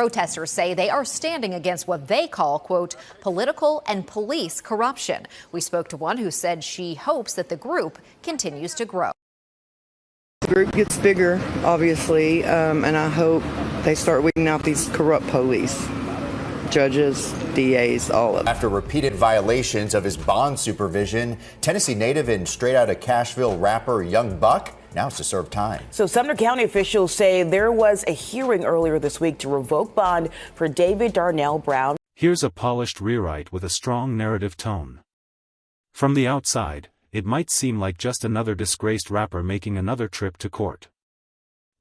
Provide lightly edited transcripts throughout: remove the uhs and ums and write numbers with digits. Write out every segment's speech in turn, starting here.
Protesters say they are standing against what they call, quote, political and police corruption. We spoke to one who said she hopes that the group continues to grow. The group gets bigger, obviously, and I hope they start weeding out these corrupt police. Judges, DAs, all of them. After repeated violations of his bond supervision, Tennessee native and straight out of Cashville rapper Young Buck now has to serve time. So Sumner County officials say there was a hearing earlier this week to revoke bond for David Darnell Brown. Here's a polished rewrite with a strong narrative tone. From the outside, it might seem like just another disgraced rapper making another trip to court.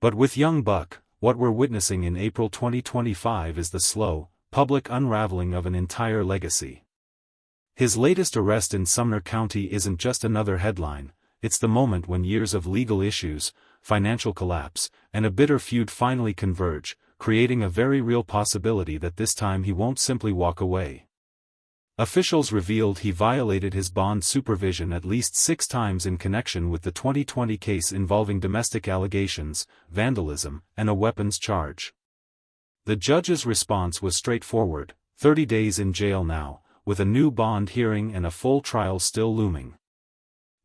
But with Young Buck, what we're witnessing in April 2025 is the slow, public unraveling of an entire legacy. His latest arrest in Sumner County isn't just another headline, it's the moment when years of legal issues, financial collapse, and a bitter feud finally converge, creating a very real possibility that this time he won't simply walk away. Officials revealed he violated his bond supervision at least 6 times in connection with the 2020 case involving domestic allegations, vandalism, and a weapons charge. The judge's response was straightforward: 30 days in jail now, with a new bond hearing and a full trial still looming.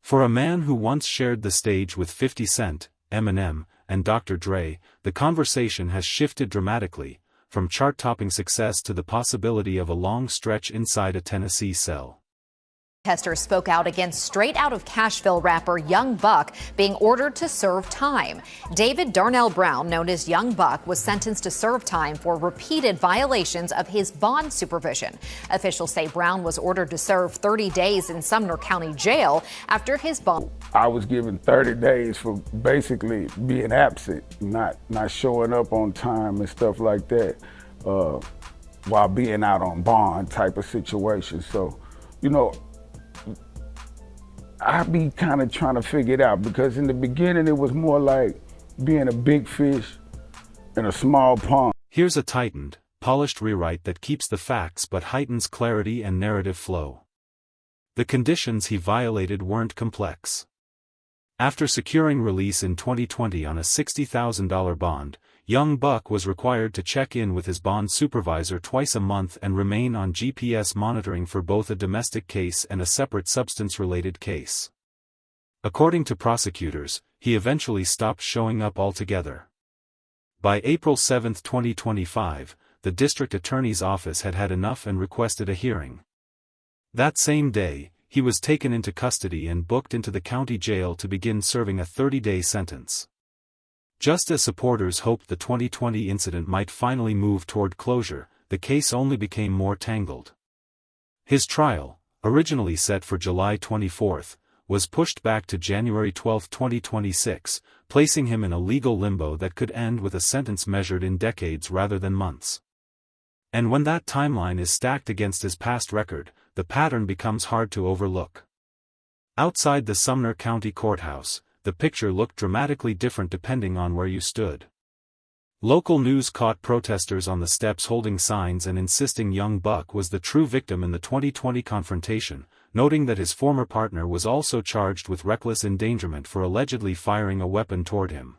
For a man who once shared the stage with 50 Cent, Eminem, and Dr. Dre, the conversation has shifted dramatically, from chart-topping success to the possibility of a long stretch inside a Tennessee cell. Protesters spoke out against straight out of Cashville rapper Young Buck being ordered to serve time. David Darnell Brown, known as Young Buck, was sentenced to serve time for repeated violations of his bond supervision. Officials say Brown was ordered to serve 30 days in Sumner County Jail after his bond. I was given 30 days for basically being absent, not showing up on time and stuff like that, while being out on bond type of situation. So, you know, I be kind of trying to figure it out, because in the beginning it was more like being a big fish in a small pond. Here's a tightened, polished rewrite that keeps the facts but heightens clarity and narrative flow. The conditions he violated weren't complex. After securing release in 2020 on a $60,000 bond, Young Buck was required to check in with his bond supervisor twice a month and remain on GPS monitoring for both a domestic case and a separate substance-related case. According to prosecutors, he eventually stopped showing up altogether. By April 7, 2025, the district attorney's office had had enough and requested a hearing. That same day, he was taken into custody and booked into the county jail to begin serving a 30-day sentence. Just as supporters hoped the 2020 incident might finally move toward closure, the case only became more tangled. His trial, originally set for July 24, was pushed back to January 12, 2026, placing him in a legal limbo that could end with a sentence measured in decades rather than months. And when that timeline is stacked against his past record, the pattern becomes hard to overlook. Outside the Sumner County Courthouse, the picture looked dramatically different depending on where you stood. Local news caught protesters on the steps holding signs and insisting Young Buck was the true victim in the 2020 confrontation, noting that his former partner was also charged with reckless endangerment for allegedly firing a weapon toward him.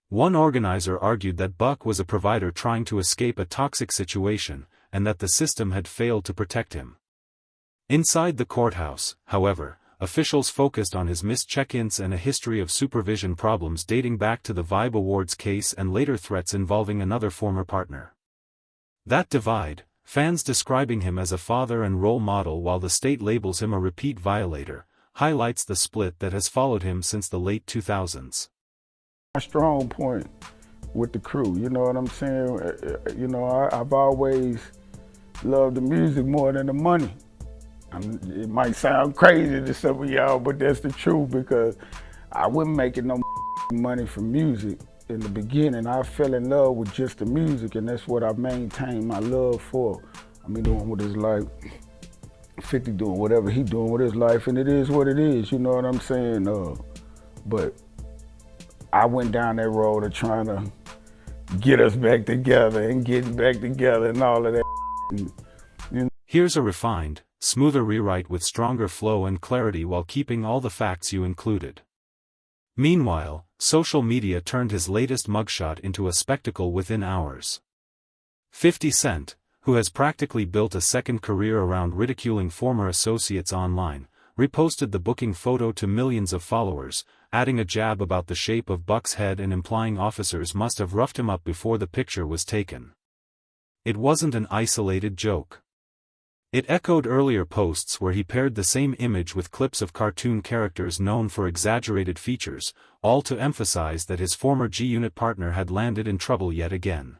One organizer argued that Buck was a provider trying to escape a toxic situation, and that the system had failed to protect him. Inside the courthouse, however, officials focused on his missed check-ins and a history of supervision problems dating back to the Vibe Awards case and later threats involving another former partner. That divide, fans describing him as a father and role model while the state labels him a repeat violator, highlights the split that has followed him since the late 2000s. My strong point with the crew, you know what I'm saying? You know, I've always loved the music more than the money. It might sound crazy to some of y'all, but that's the truth, because I wasn't making no money from music in the beginning. I fell in love with just the music, and that's what I maintained my love for. I mean, doing with his life, 50 doing whatever he doing with his life, and it is what it is, you know what I'm saying? But I went down that road of trying to get us back together and getting back together and all of that. And, you know. Here's a refined, smoother rewrite with stronger flow and clarity while keeping all the facts you included. Meanwhile, social media turned his latest mugshot into a spectacle within hours. 50 Cent, who has practically built a second career around ridiculing former associates online, reposted the booking photo to millions of followers, adding a jab about the shape of Buck's head and implying officers must have roughed him up before the picture was taken. It wasn't an isolated joke. It echoed earlier posts where he paired the same image with clips of cartoon characters known for exaggerated features, all to emphasize that his former G-Unit partner had landed in trouble yet again.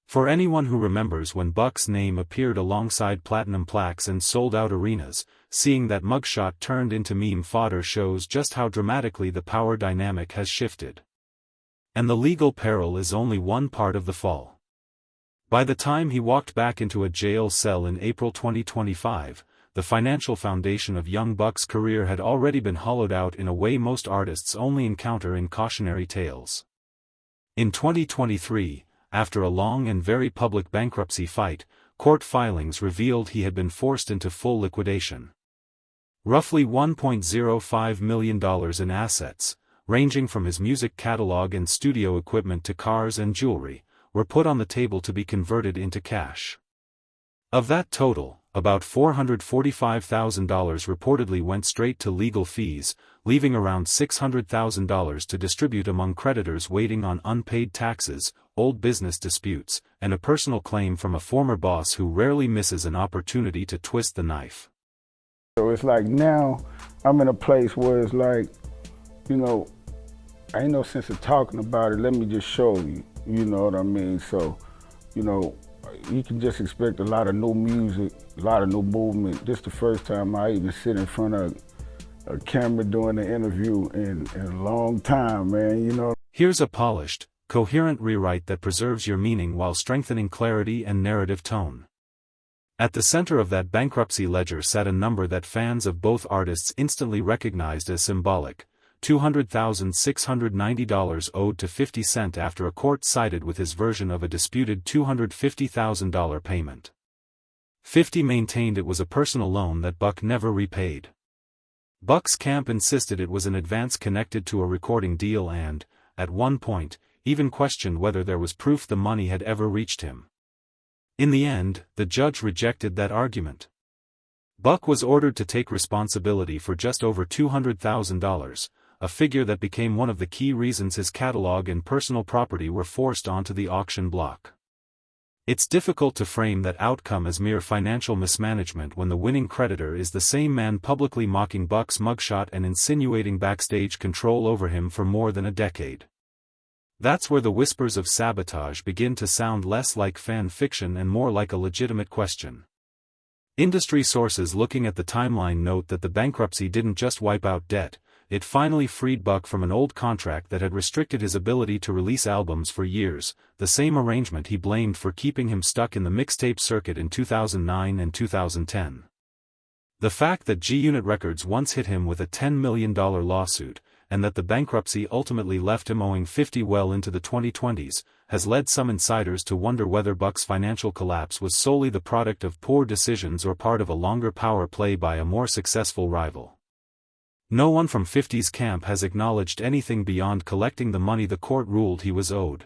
For anyone who remembers when Buck's name appeared alongside platinum plaques and sold-out arenas, seeing that mugshot turned into meme fodder shows just how dramatically the power dynamic has shifted. And the legal peril is only one part of the fall. By the time he walked back into a jail cell in April 2025, the financial foundation of young Buck's career had already been hollowed out in a way most artists only encounter in cautionary tales. In 2023, after a long and very public bankruptcy fight, court filings revealed he had been forced into full liquidation. Roughly $1.05 million in assets, ranging from his music catalog and studio equipment to cars and jewelry, were put on the table to be converted into cash. Of that total, about $445,000 reportedly went straight to legal fees, leaving around $600,000 to distribute among creditors waiting on unpaid taxes, old business disputes, and a personal claim from a former boss who rarely misses an opportunity to twist the knife. So it's like now I'm in a place where it's like, you know, ain't no sense of talking about it, let me just show you, you know what I mean? So, you know, you can just expect a lot of new music, a lot of new movement. This is the first time I even sit in front of a camera doing an interview in a long time, man, you know. Here's a polished, coherent rewrite that preserves your meaning while strengthening clarity and narrative tone. At the center of that bankruptcy ledger sat a number that fans of both artists instantly recognized as symbolic: $200,690 owed to 50 Cent after a court sided with his version of a disputed $250,000 payment. 50 maintained it was a personal loan that Buck never repaid. Buck's camp insisted it was an advance connected to a recording deal and, at one point, even questioned whether there was proof the money had ever reached him. In the end, the judge rejected that argument. Buck was ordered to take responsibility for just over $200,000, a figure that became one of the key reasons his catalog and personal property were forced onto the auction block. It's difficult to frame that outcome as mere financial mismanagement when the winning creditor is the same man publicly mocking Buck's mugshot and insinuating backstage control over him for more than a decade. That's where the whispers of sabotage begin to sound less like fan fiction and more like a legitimate question. Industry sources looking at the timeline note that the bankruptcy didn't just wipe out debt, it finally freed Buck from an old contract that had restricted his ability to release albums for years, the same arrangement he blamed for keeping him stuck in the mixtape circuit in 2009 and 2010. The fact that G-Unit Records once hit him with a $10 million lawsuit, and that the bankruptcy ultimately left him owing 50 well into the 2020s, has led some insiders to wonder whether Buck's financial collapse was solely the product of poor decisions or part of a longer power play by a more successful rival. No one from 50's camp has acknowledged anything beyond collecting the money the court ruled he was owed.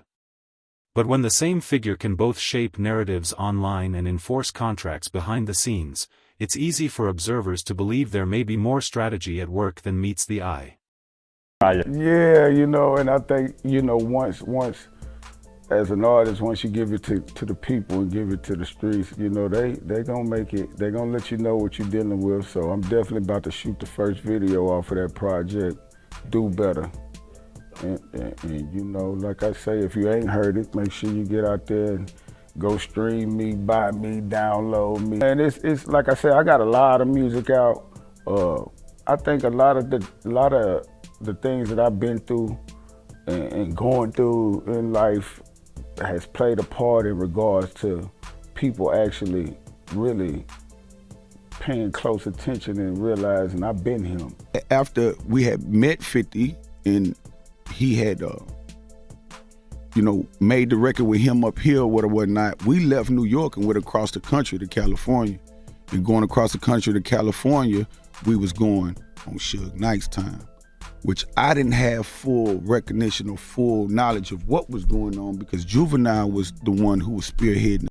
But when the same figure can both shape narratives online and enforce contracts behind the scenes, it's easy for observers to believe there may be more strategy at work than meets the eye. Yeah, you know, and I think, you know, once as an artist, once you give it to the people and give it to the streets, you know, they gonna make it, they gonna let you know what you're dealing with. So I'm definitely about to shoot the first video off of that project, Do Better. And you know, like I say, if you ain't heard it, make sure you get out there and go stream me, buy me, download me. And it's like I said, I got a lot of music out. I think a lot of the things that I've been through and going through in life has played a part in regards to people actually really paying close attention and realizing I've been him. After we had met 50 and he had, you know, made the record with him up here or whatnot, we left New York and went across the country to California. And going across the country to California, we was going on Suge Knight's time. which I didn't have full recognition or full knowledge of what was going on because Juvenile was the one who was spearheading